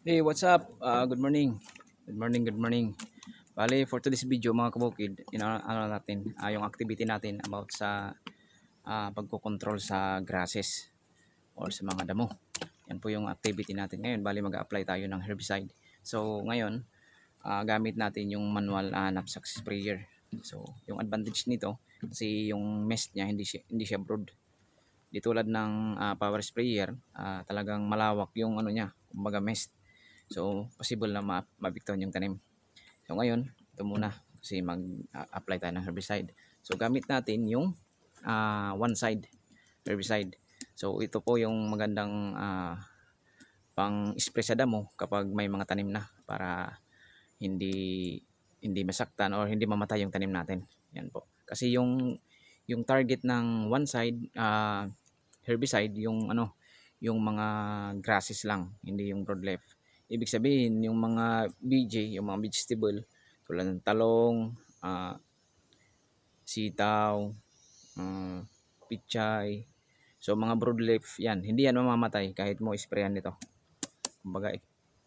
Hey, what's up? Good morning. Good morning, good morning. Bale, for today's video mga kabukid, ano natin, yung activity natin about sa pagko-control sa grasses or sa mga damo. Yan po yung activity natin ngayon. Bale, mag-apply tayo ng herbicide. So, ngayon, gamit natin yung manual knapsack sprayer. So, yung advantage nito, kasi yung mest niya, hindi siya broad. Di tulad ng power sprayer, talagang malawak yung ano niya, kumbaga mest. So, possible na mapiktuhan yung tanim. So, ngayon, ito muna kasi mag-apply tayo ng herbicide. So, gamit natin yung one side herbicide. So, ito po yung magandang pang-spray sa damo kapag may mga tanim na para hindi hindi masaktan or hindi mamatay yung tanim natin. Yan po. Kasi yung target ng one side herbicide yung mga grasses lang, hindi yung broadleaf. Ibig sabihin, yung mga BJ, yung mga vegetable, tulad ng talong, sitaw, uh, pichay, so mga broadleaf, yan, hindi yan mamamatay kahit mo sprayan nito. Kumbaga,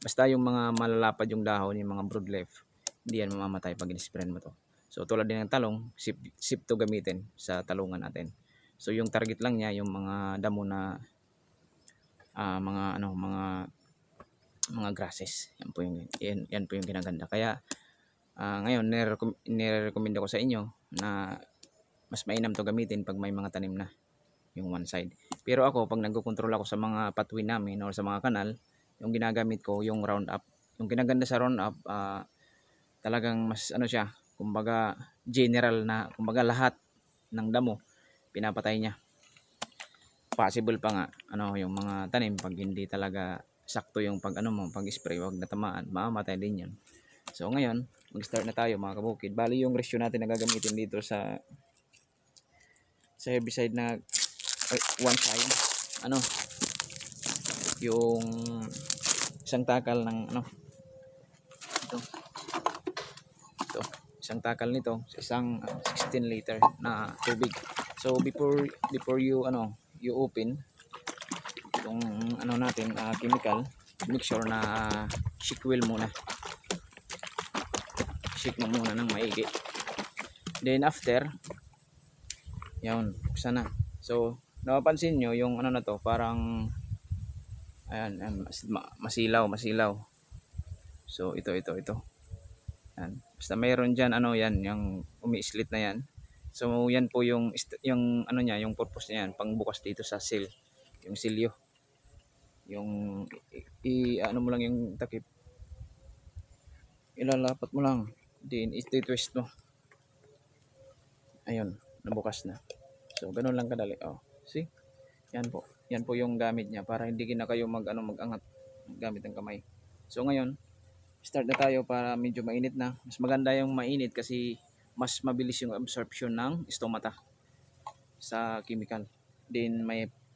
basta yung mga malalapad yung dahon, yung mga broadleaf, hindi yan mamamatay pag in-sprayan mo to. So tulad din ng talong, sip to gamitin sa talungan natin. So yung target lang niya, yung mga damo na mga grasses. Yan po yung ginaganda. Kaya ngayon nire-recommend ko sa inyo na mas mainam to gamitin pag may mga tanim na yung one side. Pero ako pag nagko-control ako sa mga pathway namin or sa mga kanal, yung ginagamit ko yung Roundup. Yung ginaganda sa Roundup, talagang mas ano siya, kumbaga general na, kumbaga lahat ng damo pinapatay niya. Possible pa nga yung mga tanim pag hindi talaga sakto yung pag-spray, wag na tamaan, mamamatay din yan. So ngayon, mag-start na tayo mga kabukid. Bali yung ratio natin na gagamitin dito sa herbicide na one side, yung isang takal ng ito isang takal nito sa isang 16 liter na tubig. So before you you open yung natin chemical, make sure na shake well muna. Shake mo muna ng maigi. Then after, yun, buksan na. So, napapansin nyo yung na to, parang ayan, masilaw. So, ito. Ayan. Basta mayroon dyan, yan, yung umi-slit na yan. So, yan po yung niya, yung purpose niya yan, pangbukas dito sa seal, yung silyo. Yung, mo lang yung takip. Ilalapat mo lang. Then, i-twist mo. Ayun, nabukas na. So, ganun lang kadali. Oh, see? Yan po. Yan po yung gamit niya para hindi na kayo mag-angat gamit ng kamay. So, ngayon, start na tayo para medyo mainit na. Mas maganda yung mainit kasi mas mabilis yung absorption ng stomata sa chemical. Then,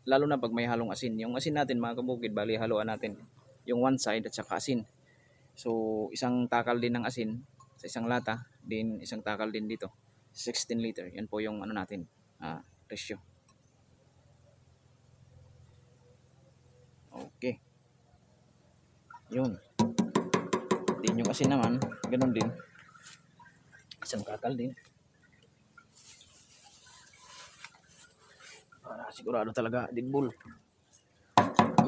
lalo na pag may halong asin. Yung asin natin, mga kabukid, bali haluan natin yung one side at saka asin. So, isang takal din ng asin sa isang lata, then isang takal din dito, 16 liter. Yan po yung natin, ratio. Okay. Yun. Din yung asin naman, ganun din. Isang takal din. Para sigurado talaga, dinbul.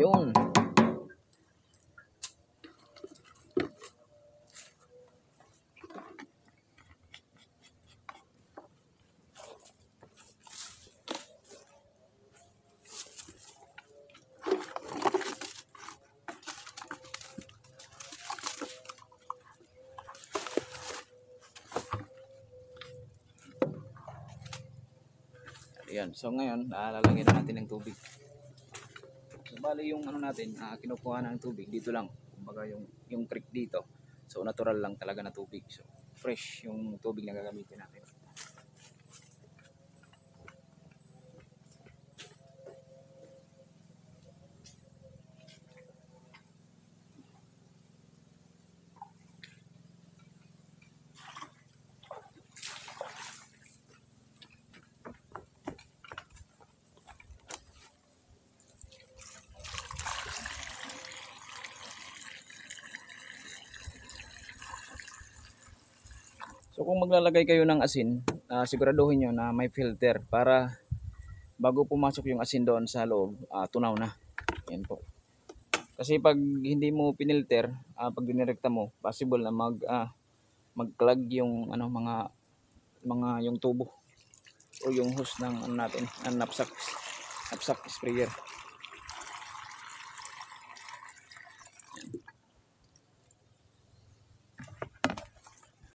Yun. Ayan. So ngayon, lalagyan na natin ng tubig. So bali yung natin, kinukuha ng tubig dito lang. Kumbaga yung creek dito. So natural lang talaga na tubig. So fresh yung tubig na gagamitin natin. So kung maglalagay kayo ng asin, siguraduhin nyo na may filter para bago pumasok yung asin doon sa loob, tunaw na. Yan po. Kasi pag hindi mo pinilter, pag dinirekta mo, possible na mag-clog yung mga yung tubo o yung hose ng natin, ng knapsack sprayer.